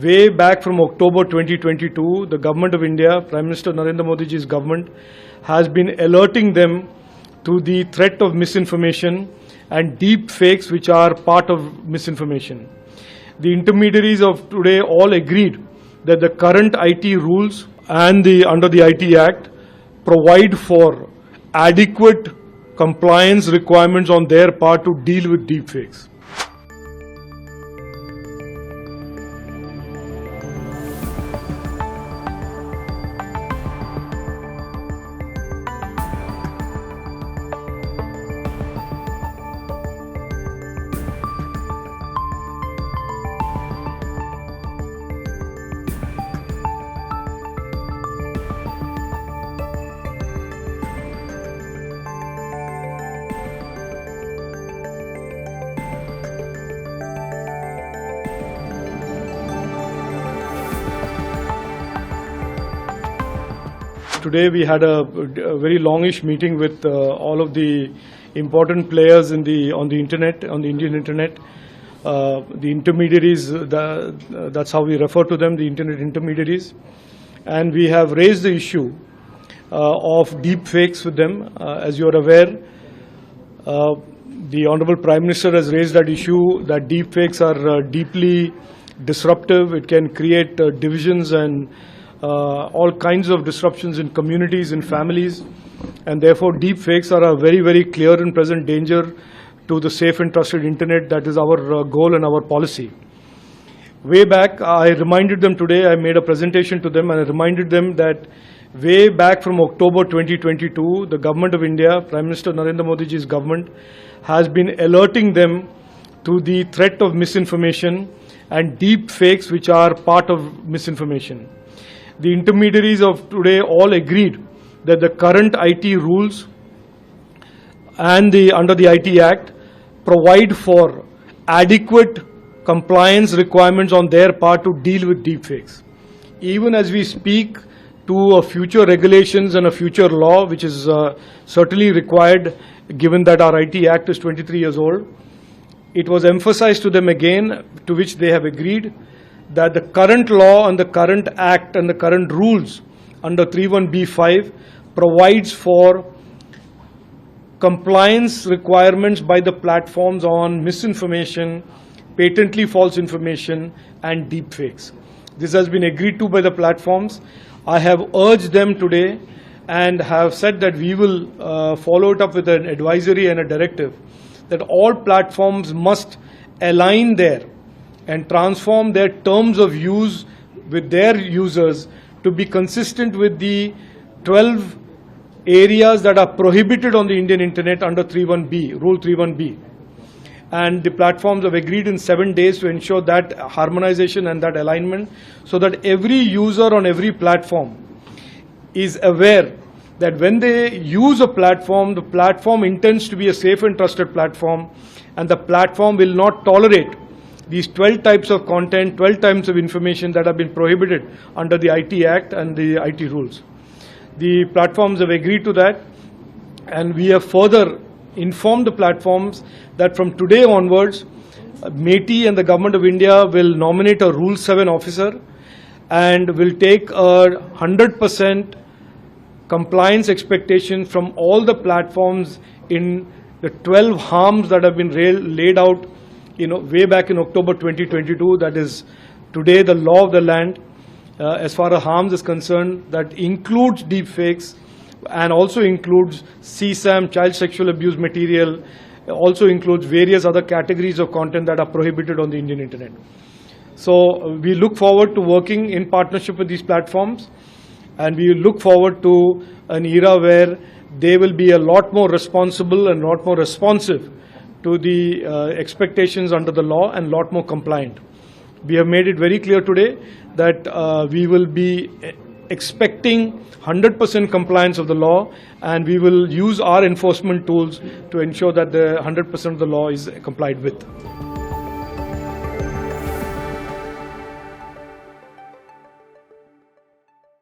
Way back from October 2022, the government of India, Prime Minister Narendra Modi's government, has been alerting them to the threat of misinformation and deep fakes, which are part of misinformation. The intermediaries of today all agreed that the current IT rules and under the IT Act provide for adequate compliance requirements on their part to deal with deep fakes. Today we had a very longish meeting with all of the important players on the internet, on the Indian internet. The intermediaries, that's how we refer to them, the internet intermediaries. And we have raised the issue of deep fakes with them. As you are aware, the Honorable Prime Minister has raised that issue that deep fakes are deeply disruptive. It can create divisions and all kinds of disruptions in communities, in families, and therefore deep fakes are a very, very clear and present danger to the safe and trusted internet. That is our goal and our policy. Way back, I reminded them today, I made a presentation to them and I reminded them that way back from October 2022, the government of India, Prime Minister Narendra Modi's government, has been alerting them to the threat of misinformation and deep fakes, which are part of misinformation. The intermediaries of today all agreed that the current IT rules and under the IT Act provide for adequate compliance requirements on their part to deal with deepfakes. Even as we speak to future regulations and a future law, which is certainly required given that our IT Act is 23 years old, it was emphasized to them again, to which they have agreed, that the current law and the current act and the current rules under 31B5 provides for compliance requirements by the platforms on misinformation, patently false information and deepfakes. This has been agreed to by the platforms. I have urged them today and have said that we will follow it up with an advisory and a directive that all platforms must align there and transform their terms of use with their users to be consistent with the 12 areas that are prohibited on the Indian internet under 31B, Rule 31B. And the platforms have agreed in 7 days to ensure that harmonization and that alignment, so that every user on every platform is aware that when they use a platform, the platform intends to be a safe and trusted platform, and the platform will not tolerate these 12 types of content, 12 types of information that have been prohibited under the IT Act and the IT rules. The platforms have agreed to that, and we have further informed the platforms that from today onwards, MeitY and the Government of India will nominate a Rule 7 officer and will take a 100% compliance expectation from all the platforms in the 12 harms that have been laid out way back in October 2022, that is today the law of the land as far as harms is concerned, that includes deepfakes and also includes CSAM, child sexual abuse material, also includes various other categories of content that are prohibited on the Indian internet. So we look forward to working in partnership with these platforms, and we look forward to an era where they will be a lot more responsible and a lot more responsive to the expectations under the law and a lot more compliant. We have made it very clear today that we will be expecting 100% compliance of the law, and we will use our enforcement tools to ensure that the 100% of the law is complied with.